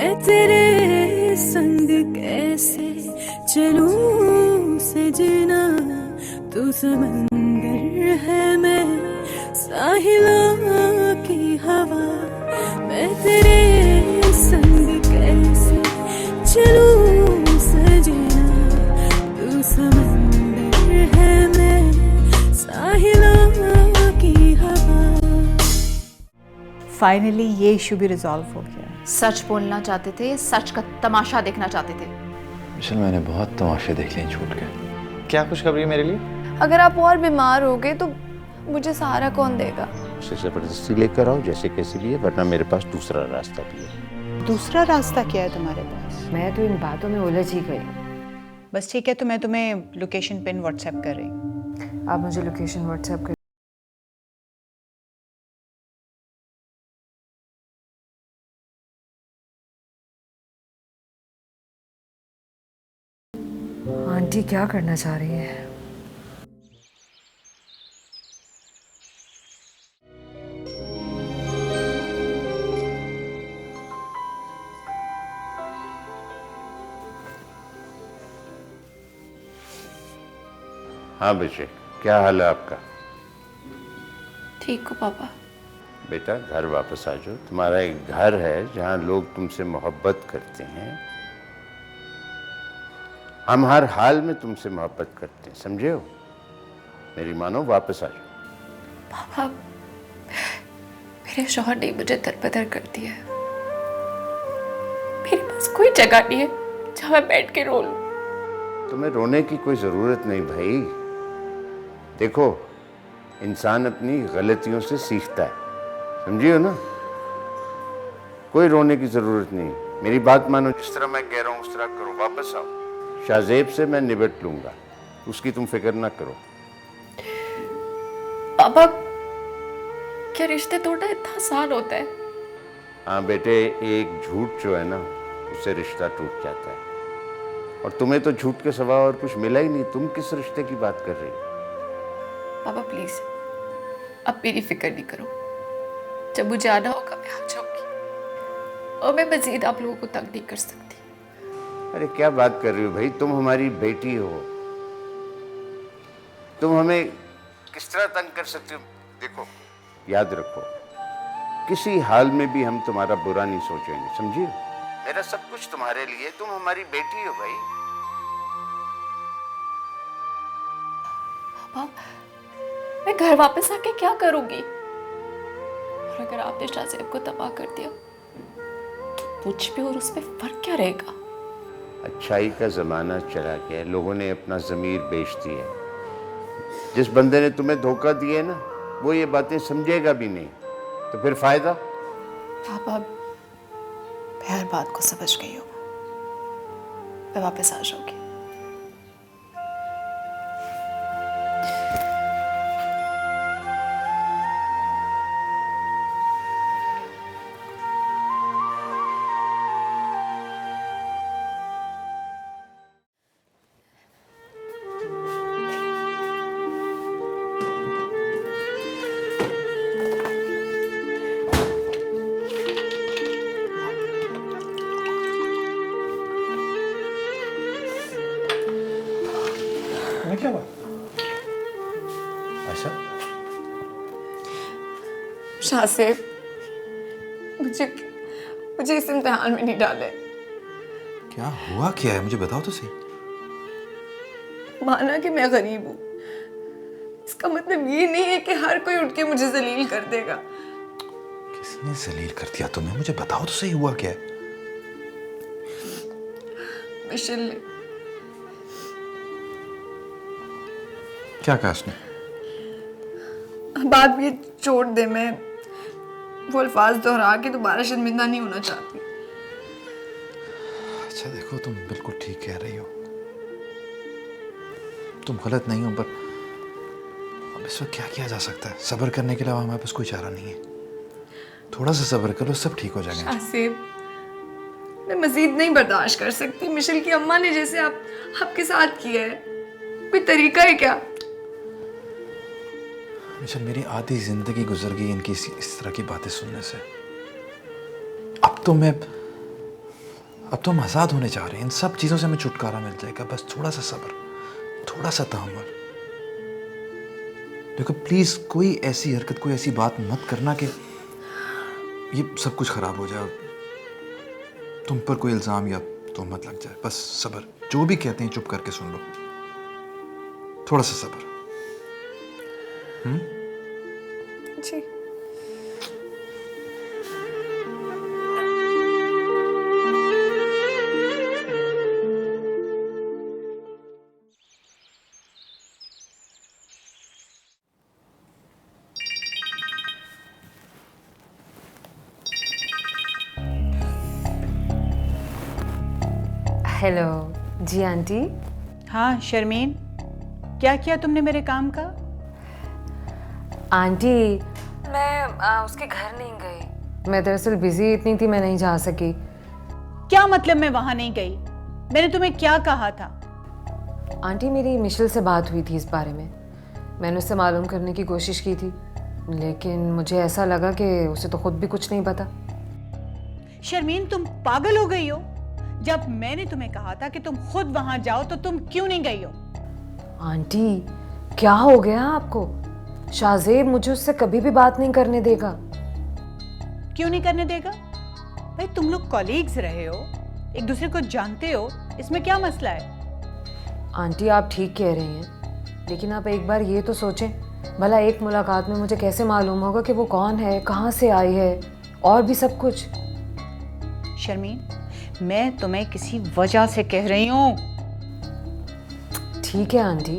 मैं तेरे संग कैसे चलूं सजना, तू समंदर है मैं साहिलों की हवा, मैं तेरे संग कैसे चलूं सजना, तू समंदर है मैं साहिलों की हवा। फाइनली ये इशू भी रिजॉल्व हो गया। सच बोलना चाहते थे, सच का तमाशा देखना चाहते थे। मिशेल, मैंने बहुत तमाशे देख लिए छूट के। क्या खुशखबरी है मेरे लिए? अगर आप और बीमार हो गए तो मुझे सहारा कौन देगा? उसे जबरदस्ती लेकर आओ जैसे कैसे भी है, वरना मेरे पास दूसरा रास्ता भी है। दूसरा रास्ता क्या है तुम्हारे पास? मैं तो इन बातों में उलझ ही गई। बस ठीक है, तो मैं तुम्हें लोकेशन पिन व्हाट्सएप कर रही हूँ। आप मुझे लोकेशन व्हाट्सएप कर। आंटी क्या करना चाह रही है? हाँ बेटे, क्या हाल है आपका? ठीक हो पापा? बेटा घर वापस आ जाओ। तुम्हारा एक घर है जहाँ लोग तुमसे मोहब्बत करते हैं। हम हर हाल में तुमसे मोहब्बत करते हैं, समझे हो? मेरी मानो, वापस आ जाओ। पापा, मेरे शौहर ने मुझे दरबदर कर दिया है। मेरे पास कोई जगह नहीं है जहाँ मैं बैठ के रो लूं। तुम्हें रोने की कोई जरूरत नहीं भाई। देखो, इंसान अपनी गलतियों से सीखता है, समझिए ना? कोई रोने की जरूरत नहीं। मेरी बात मानो, जिस तरह मैं कह रहा हूँ उस तरह करो। वापस आओ। शाहजेब से मैं निपट लूंगा, उसकी तुम फिक्र ना करो। पापा, क्या रिश्ते तोड़ना इतना आसान होता है? हाँ बेटे, एक झूठ जो है ना, उससे रिश्ता टूट जाता है। और तुम्हें तो झूठ के सिवा और कुछ मिला ही नहीं। तुम किस रिश्ते की बात कर रही हो? पापा प्लीज, अब मेरी फिक्र नहीं करो। जब मुझे आना होगा मैं आ जाऊंगी, और मैं मजीद आप लोगों को तंग नहीं कर सकती। अरे क्या बात कर रही हो भाई? तुम हमारी बेटी हो, तुम हमें किस तरह तंग कर सकते हो? देखो, याद रखो, किसी हाल में भी हम तुम्हारा बुरा नहीं सोचेंगे, समझिए? मेरा सब कुछ तुम्हारे लिए, तुम हमारी बेटी हो भाई। पापा, मैं घर वापस आके क्या करूंगी? और अगर आपने शाहजेब को तबाह कर दिया तो मुझ पे और उस पे फर्क क्या रहेगा? अच्छाई का जमाना चला गया है, लोगों ने अपना ज़मीर बेच दिया। जिस बंदे ने तुम्हें धोखा दिया है ना, वो ये बातें समझेगा भी नहीं, तो फिर फायदा? पापा, मैं हर बात को समझ गई हूँ। मैं वापस आ जाऊंगी। क्या हुआ? अच्छा, शाहजेब, मुझे इस इम्तिहान में नहीं डाले। क्या हुआ? क्या है, मुझे बताओ तो सही। माना कि मैं गरीब हूँ, इसका मतलब ये नहीं है कि हर कोई उठ के मुझे जलील कर देगा। किसने जलील कर दिया तुम्हें? मुझे बताओ तो सही, हुआ क्या है? मिशेल ने। क्या कहा उसने? बात ये छोड़ दे, मैं वो अल्फाज दोहरा के दोबारा शर्मिंदा नहीं होना चाहती। अच्छा देखो, तुम बिल्कुल ठीक कह रही हो, तुम गलत नहीं हो, पर अब इस वक्त क्या किया जा सकता है? सब्र करने के अलावा हमारे पास कोई चारा नहीं है। थोड़ा सा सब्र करो, सब ठीक हो जाएगा। शाहजेब, मैं मजीद नहीं बर्दाश्त कर सकती। मिशेल की अम्मा ने जैसे आपके साथ किया है, कोई तरीका है क्या? मिशेल, मेरी आधी जिंदगी गुजर गई इनकी इस तरह की बातें सुनने से। अब तो मैं अब तो हम आज़ाद होने जा रहे हैं, इन सब चीज़ों से हमें छुटकारा मिल जाएगा। बस थोड़ा सा सब्र, थोड़ा सा तहम्मुल। देखो प्लीज़ कोई ऐसी हरकत, कोई ऐसी बात मत करना कि ये सब कुछ ख़राब हो जाए, तुम पर कोई इल्ज़ाम या तोहमत लग जाए। बस सब्र, जो भी कहते हैं चुप करके सुन लो, थोड़ा सा सब्र। जी। हेलो जी आंटी। हाँ शर्मीन, क्या किया तुमने मेरे काम का? आंटी मैं उसके घर नहीं गई, मैं दरअसल बिजी इतनी थी, मैं नहीं जा सकी। क्या मतलब मैं वहां नहीं गई? मैंने तुम्हें क्या कहा था? आंटी मेरी मिशेल से बात हुई थी इस बारे में, मैंने उससे मालूम करने की कोशिश की थी, लेकिन मुझे ऐसा लगा कि उसे तो खुद भी कुछ नहीं पता। शर्मीन तुम पागल हो गई हो? जब मैंने तुम्हें कहा था कि तुम खुद वहां जाओ तो तुम क्यों नहीं गई हो? आंटी क्या हो गया आपको? शाहजेब मुझे उससे कभी भी बात नहीं करने देगा। क्यों नहीं करने देगा? भाई तुम लोग कॉलीग्स रहे हो, एक दूसरे को जानते हो, इसमें क्या मसला है? आंटी आप ठीक कह रही हैं, लेकिन आप एक बार ये तो सोचें, भला एक मुलाकात में मुझे कैसे मालूम होगा कि वो कौन है, कहाँ से आई है, और भी सब कुछ। शर्मीन मैं तुम्हें किसी वजह से कह रही हूँ। ठीक है आंटी,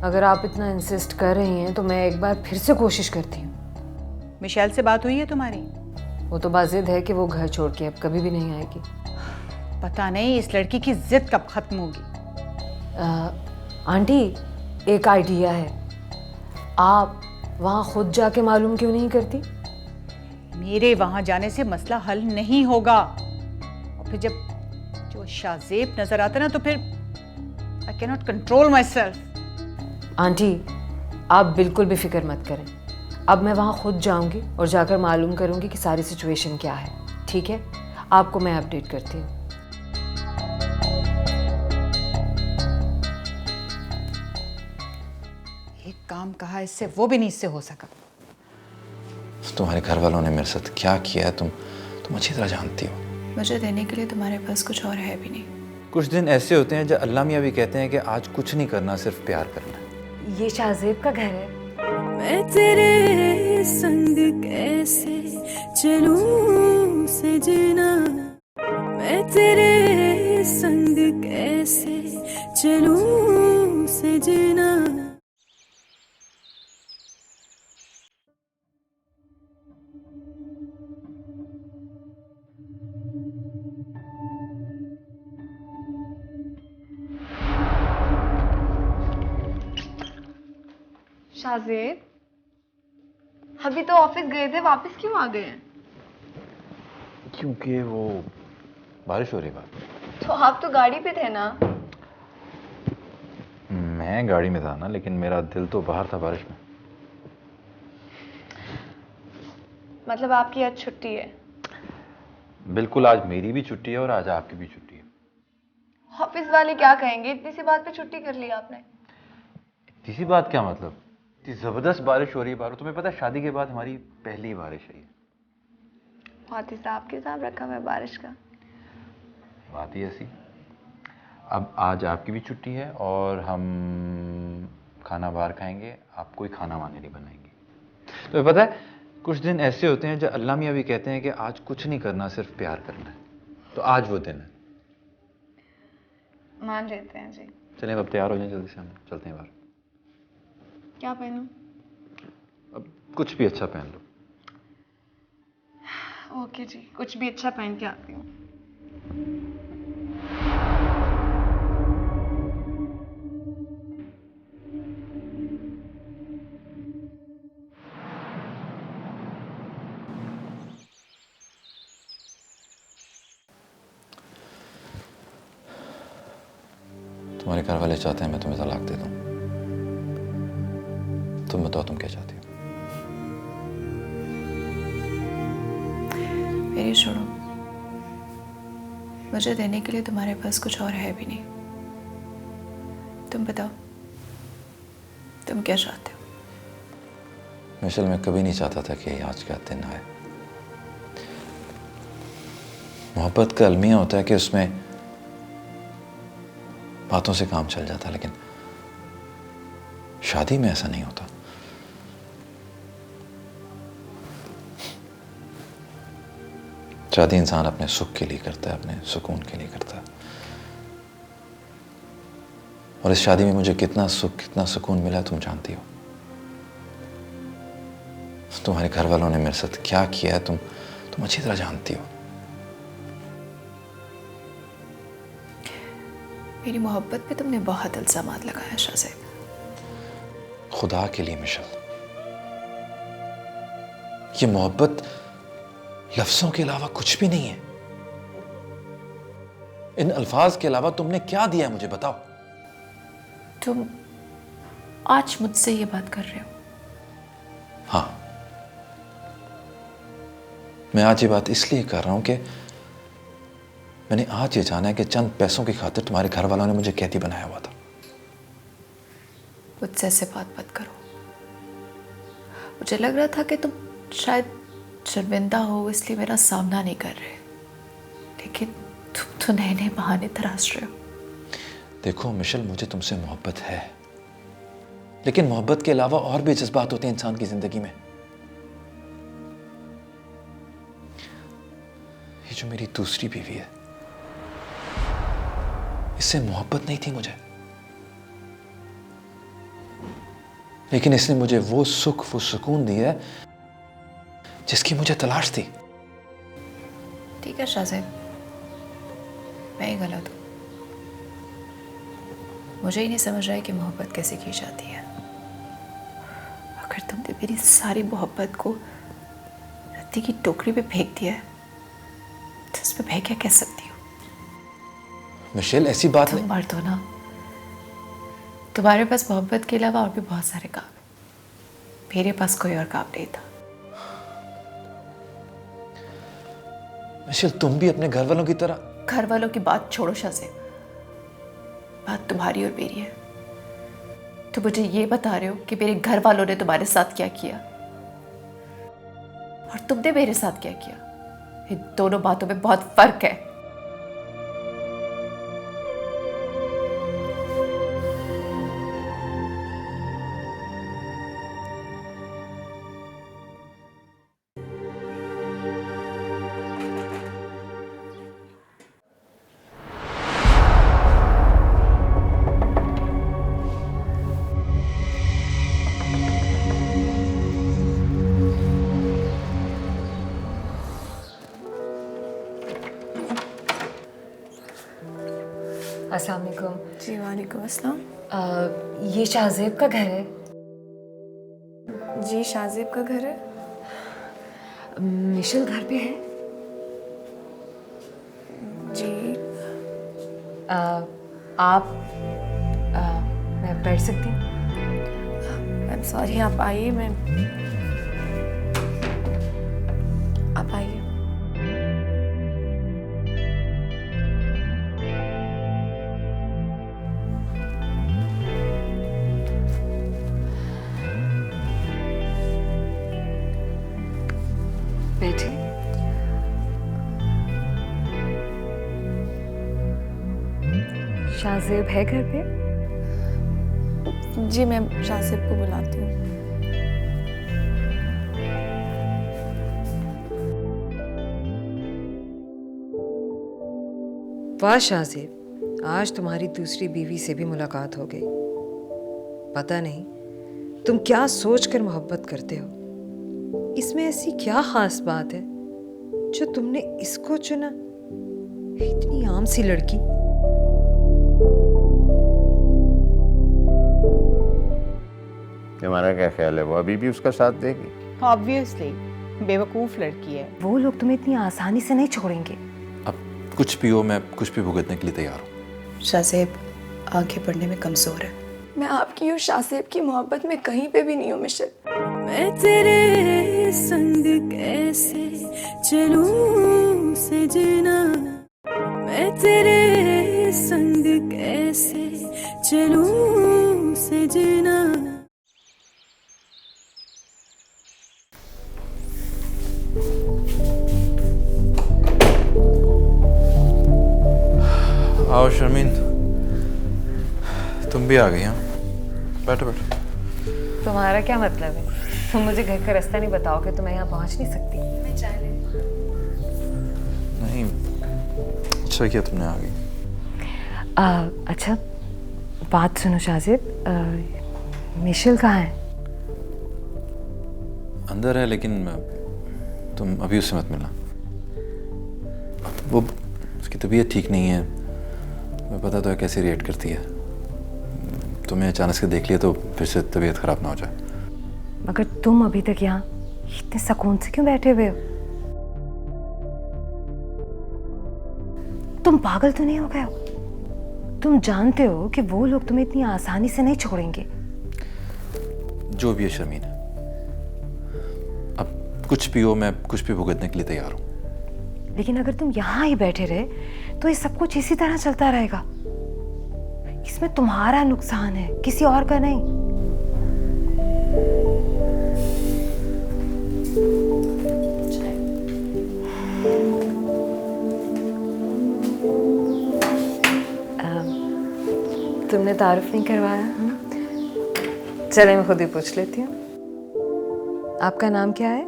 अगर आप इतना इंसिस्ट कर रही हैं तो मैं एक बार फिर से कोशिश करती हूँ। मिशेल से बात हुई है तुम्हारी? वो तो बात जिद है कि वो घर छोड़ के अब कभी भी नहीं आएगी। पता नहीं इस लड़की की जिद कब खत्म होगी। आंटी एक आइडिया है, आप वहाँ खुद जाके मालूम क्यों नहीं करती? मेरे वहां जाने से मसला हल नहीं होगा, और फिर जब जो शाहजेब नजर आता ना तो फिर I can not control my self. Aunty आप बिल्कुल भी फिक्र मत करें, अब मैं वहाँ खुद जाऊंगी और जाकर मालूम करूंगी कि सारी सिचुएशन क्या है। ठीक है, आपको मैं अपडेट करती हूँ। एक काम कहा इससे वो भी नहीं इससे हो सका। तुम्हारे घर वालों ने मेरे साथ क्या किया है तुम अच्छी तरह जानती हो। मुझे देने के लिए तुम्हारे पास कुछ और है भी नहीं। कुछ दिन ऐसे होते हैं जब अल्लाह मियाँ भी कहते हैं कि आज कुछ नहीं करना, सिर्फ प्यार करना है। ये शाहजेब का घर है। मैं तेरे संग कैसे चलूं सजना, मैं तेरे संग कैसे चलूं सजना। शाहजेब अभी तो ऑफिस गए थे, वापस क्यों आ गए हैं? क्योंकि वो बारिश हो रही बात। तो आप तो गाड़ी पे थे ना? मैं गाड़ी में था ना, लेकिन मेरा दिल तो बाहर था बारिश में। मतलब आपकी आज छुट्टी है? बिल्कुल, आज मेरी भी छुट्टी है और आज आपकी भी छुट्टी है। ऑफिस वाले क्या कहेंगे, इतनी सी बात पे छुट्टी कर ली आपने? इसी बात क्या मतलब? इतनी जबरदस्त बारिश हो रही है बाहर। तुम्हें पता है शादी के बाद हमारी पहली बारिश है। बहुत हिसाब किताब रखा मैं बारिश का। बात ही ऐसी। अब आज आपकी भी छुट्टी है और हम खाना बाहर खाएंगे, आप कोई खाना वाने नहीं बनाएंगे। तुम्हें पता है कुछ दिन ऐसे होते हैं जब अल्लाह मियाँ भी कहते हैं कि आज कुछ नहीं करना, सिर्फ प्यार करना है। तो आज वो दिन है। मान लेते हैं जी। चलें अब तैयार हो जाएं जल्दी से, हम चलते हैं बाहर। क्या पहनूं? अब कुछ भी अच्छा पहन लो। ओके जी, कुछ भी अच्छा पहन के आती हूँ। तुम्हारे घर वाले चाहते हैं मैं तुम्हें तलाक दे दूं। तुम बताओ तुम क्या चाहती हो? मेरी छोड़ो, मुझे देने के लिए तुम्हारे पास कुछ और है भी नहीं। तुम बताओ, तुम क्या चाहते हो? मिशेल, मैं कभी नहीं चाहता था कि आज का दिन आए। मोहब्बत का अलमिया होता है कि उसमें बातों से काम चल जाता, लेकिन शादी में ऐसा नहीं होता। शादी इंसान अपने सुख के लिए करता है, अपने सुकून के लिए करता है। और इस शादी में मुझे कितना सुख, कितना सुकून मिला तुम जानती हो। तुम्हारे घर वालों ने मेरे साथ क्या किया है तुम अच्छी तरह जानती हो। मेरी मोहब्बत पे तुमने बहुत इल्जामात लगाया शाहज़ेब। खुदा के लिए मिशेल, ये मोहब्बत लफ्जों के अलावा कुछ भी नहीं है। इन अल्फाज के अलावा तुमने क्या दिया है मुझे बताओ। तुम आज मुझसे ये बात कर रहे हो? हाँ, मैं आज ये बात इसलिए कर रहा हूं कि मैंने आज ये जाना है कि चंद पैसों की खातिर तुम्हारे घर वालों ने मुझे कैदी बनाया हुआ था। मुझसे ऐसे बात मत करो। मुझे लग रहा था कि तुम शायद शर्मिंदा हो इसलिए मेरा सामना नहीं कर रहे, लेकिन तुम तो नए नए बहाने तराश रहे हो। देखो मिशेल, मुझे तुमसे मोहब्बत है, लेकिन मोहब्बत के अलावा और भी जज्बात होते हैं इंसान की जिंदगी में। ये जो मेरी दूसरी बीवी है, इससे मोहब्बत नहीं थी मुझे, लेकिन इसने मुझे वो सुख, वो सुकून दिया है जिसकी मुझे तलाश थी। ठीक है शाहज़ेब, मैं ही गलत हूं। मुझे ही नहीं समझ रहा है कि मोहब्बत कैसे की जाती है। अगर तुमने मेरी सारी मोहब्बत को रद्दी की टोकरी पे फेंक दिया है तो उस पर मैं क्या कह सकती हूँ? मिशेल, ऐसी बात तुम नहीं। मर्द हो ना, तुम्हारे पास मोहब्बत के अलावा और भी बहुत सारे काम है। मेरे पास कोई और काम नहीं था। मिशेल, तुम भी अपने घर वालों की तरह। घर वालों की बात छोड़ो शाहज़ेब, बात तुम्हारी और मेरी है। तो मुझे ये बता रहे हो कि मेरे घर वालों ने तुम्हारे साथ क्या किया और तुमने मेरे साथ क्या किया। इन दोनों बातों में बहुत फर्क है। अस्सलाम वालेकुम। जी वालेकुम अस्सलाम। ये शाहज़ेब का घर है? जी शाहज़ेब का घर है। मिशेल घर पे है? जी आप मैं बैठ सकती हूँ? आई एम सॉरी, आप आइए। आप आइए। बैठे। शाहज़ेब है घर पे? जी मैं शाहज़ेब को बुलाती हूँ। वाह शाहज़ेब, आज तुम्हारी दूसरी बीवी से भी मुलाकात हो गई। पता नहीं तुम क्या सोचकर मोहब्बत करते हो। इसमें ऐसी क्या खास बात है जो तुमने इसको चुना? इतनी आम सी लड़की। तुम्हारा क्या ख्याल है, वो अभी भी उसका साथ देगी? ऑब्वियसली, बेवकूफ लड़की है। वो लोग तुम्हें इतनी आसानी से नहीं छोड़ेंगे। अब कुछ भी हो, मैं कुछ भी भुगतने के लिए तैयार हूँ। शाहज़ेब आंखें पढ़ने में कमज़ोर है। मैं आपकी और शाहज़ेब की मोहब्बत में कहीं पे भी नहीं हूँ मिशेल। मैं तेरे संग कैसे चलूं सजना, मैं तेरे संग कैसे चलूं सजना। आओ शर्मीन, तुम भी आ गई। हाँ, बैठो बैठो। तुम्हारा क्या मतलब है? तुम मुझे घर का रास्ता नहीं बताओगे तो मैं यहाँ पहुँच नहीं सकती। नहीं, अच्छा किया तुमने आ गई। अच्छा बात सुनो शाजिब, मिशेल कहाँ है? अंदर है, लेकिन तुम अभी उससे मत मिलना। वो उसकी तबीयत ठीक नहीं है, मैं पता तो है कैसे रिएक्ट करती है। तुम्हें अचानक से देख लिया तो फिर से तबीयत खराब ना हो जाए। मगर तुम अभी तक यहाँ इतने सुकून से क्यों बैठे हुए हो? तुम पागल तो नहीं हो गए हो? तुम जानते हो कि वो लोग तुम्हें इतनी आसानी से नहीं छोड़ेंगे। जो भी है शर्मीन, अब कुछ भी हो, मैं कुछ भी भुगतने के लिए तैयार हूँ। लेकिन अगर तुम यहाँ ही बैठे रहे तो ये सब कुछ इसी तरह चलता रहेगा। इसमें तुम्हारा नुकसान है, किसी और का नहीं। तुमने तारुफ नहीं करवाया? चले मैं खुद ही पूछ लेती हूँ। आपका नाम क्या है?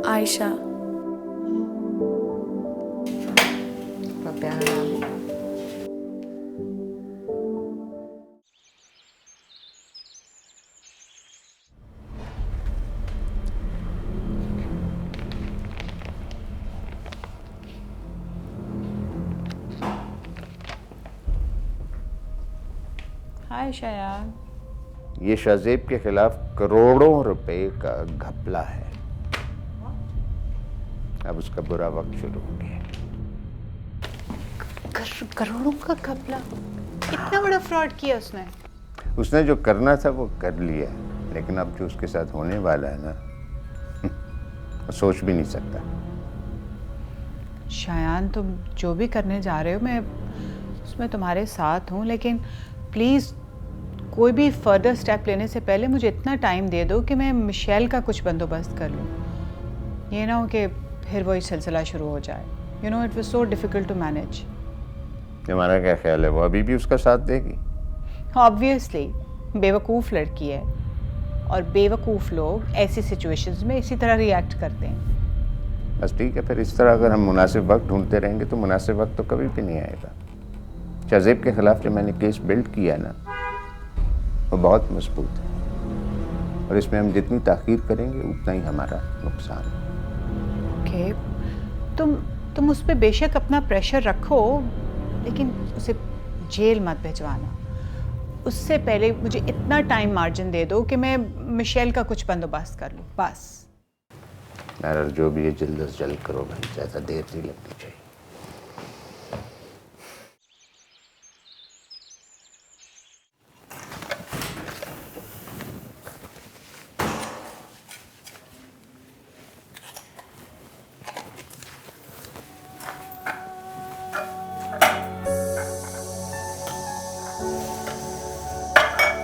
आयशा। प्यारा नाम है। हाय शाया। ये शाज़ेब के खिलाफ करोड़ों रुपए का घपला है। अब उसका बुरा वक्त शुरू हो गया। करोड़ों का घपला? इतना बड़ा फ्रॉड किया उसने? उसने जो करना था वो कर लिया, लेकिन अब जो उसके साथ होने वाला है ना, वो सोच भी नहीं सकता। शायान, तुम जो भी करने जा रहे हो मैं उसमें तुम्हारे साथ हूँ, लेकिन प्लीज़ कोई भी फर्दर स्टेप लेने से पहले मुझे इतना टाइम दे दो कि मैं मिशेल का कुछ बंदोबस्त कर लूँ। ये ना हो कि फिर वही सिलसिला शुरू हो जाए। You know, it was so difficult to manage. तुम्हारा क्या ख्याल है, वो अभी भी उसका साथ देगी? ऑब्वियसली, बेवकूफ़ लड़की है और बेवकूफ़ लोग ऐसी सिचुएशंस में इसी तरह रिएक्ट करते हैं। बस ठीक है, फिर इस तरह अगर हम मुनासिब वक्त ढूंढते रहेंगे तो मुनासिब वक्त तो कभी भी नहीं आएगा। शाज़ेब के खिलाफ जो मैंने केस बिल्ड किया ना, वो बहुत मजबूत है और इसमें हम जितनी ताख़ीर करेंगे उतना ही हमारा नुकसान है। ओके, तुम उस पर बेशक अपना प्रेशर रखो, लेकिन उसे जेल मत भिजवाना। उससे पहले मुझे इतना टाइम मार्जिन दे दो कि मैं मिशेल का कुछ बंदोबस्त कर लूँ, बस। यार जो भी है जल्द से जल्द करो भाई, ज़्यादा देर नहीं लगनी चाहिए।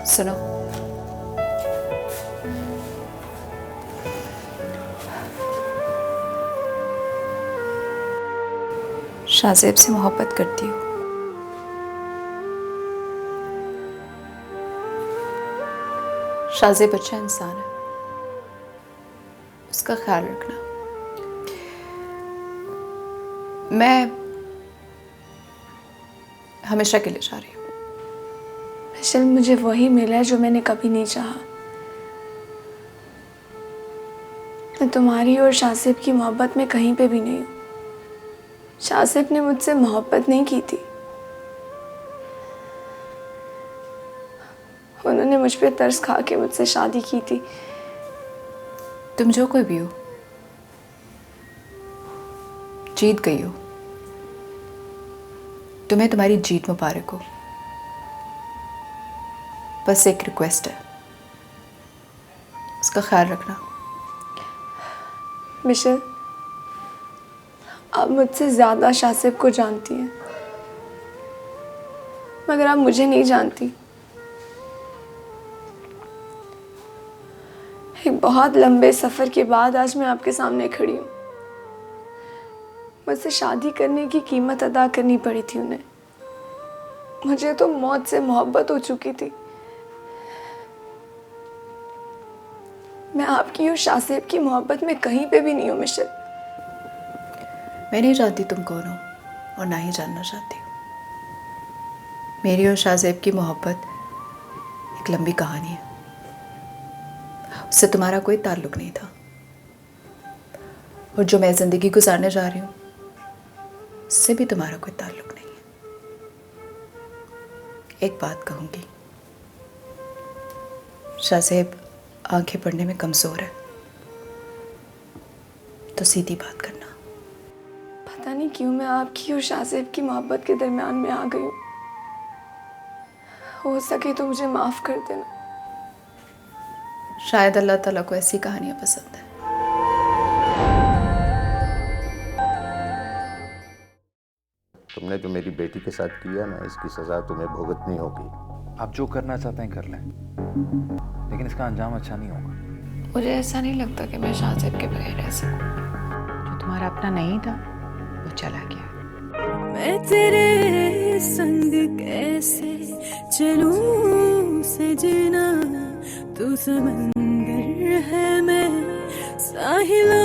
सुनो, शाज़ेब से मोहब्बत करती हूँ। शाज़ेब अच्छा इंसान है, उसका ख्याल रखना। मैं हमेशा के लिए जा रही हूँ। मिशेल, मुझे वही मिला है जो मैंने कभी नहीं चाहा। मैं तुम्हारी और शाज़ेब की मोहब्बत में कहीं पे भी नहीं हूँ। शाज़ेब ने मुझसे मोहब्बत नहीं की थी, उन्होंने मुझ पे तरस खा के मुझसे शादी की थी। तुम जो कोई भी हो, जीत गई हो। तुम्हें तुम्हारी जीत मुबारक हो। बस एक रिक्वेस्ट है, उसका ख्याल रखना। मिशेल, आप मुझसे ज़्यादा शासिब को जानती हैं, मगर आप मुझे नहीं जानती। एक बहुत लंबे सफ़र के बाद आज मैं आपके सामने खड़ी हूँ। मुझसे शादी करने की कीमत अदा करनी पड़ी थी उन्हें। मुझे तो मौत से मोहब्बत हो चुकी थी। मैं आपकी और शासिब की मोहब्बत में कहीं पे भी नहीं हूँ मिशेल। मैं नहीं जानती तुम कौन हो और ना ही जानना चाहती हूँ। मेरी और शाहज़ेब की मोहब्बत एक लंबी कहानी है। उससे तुम्हारा कोई ताल्लुक नहीं था, और जो मैं ज़िंदगी गुजारने जा रही हूँ उससे भी तुम्हारा कोई ताल्लुक नहीं है। एक बात कहूँगी, शाहज़ेब आंखें पढ़ने में कमज़ोर है, तो सीधी बात करना। पता नहीं क्यों मैं आपकी और शासिब की मोहब्बत के दरमियान में आ गई हूँ। हो सके तो मुझे माफ़ कर देना। शायद अल्लाह ताला को ऐसी कहानियाँ पसंद है। तुमने जो मेरी बेटी के साथ किया ना, इसकी सज़ा तुम्हें भुगतनी होगी। आप जो करना चाहते हैं कर लें, लेकिन इसका अंजाम अच्छा नहीं होगा। मुझे ऐसा नहीं लगता कि मैं शाहज़ेब के बगैर रह सकूं। जो तुम्हारा अपना नहीं था वो चला गया। मैं तेरे संग कैसे चलूं सजना, तू समंदर है मैं साहिला।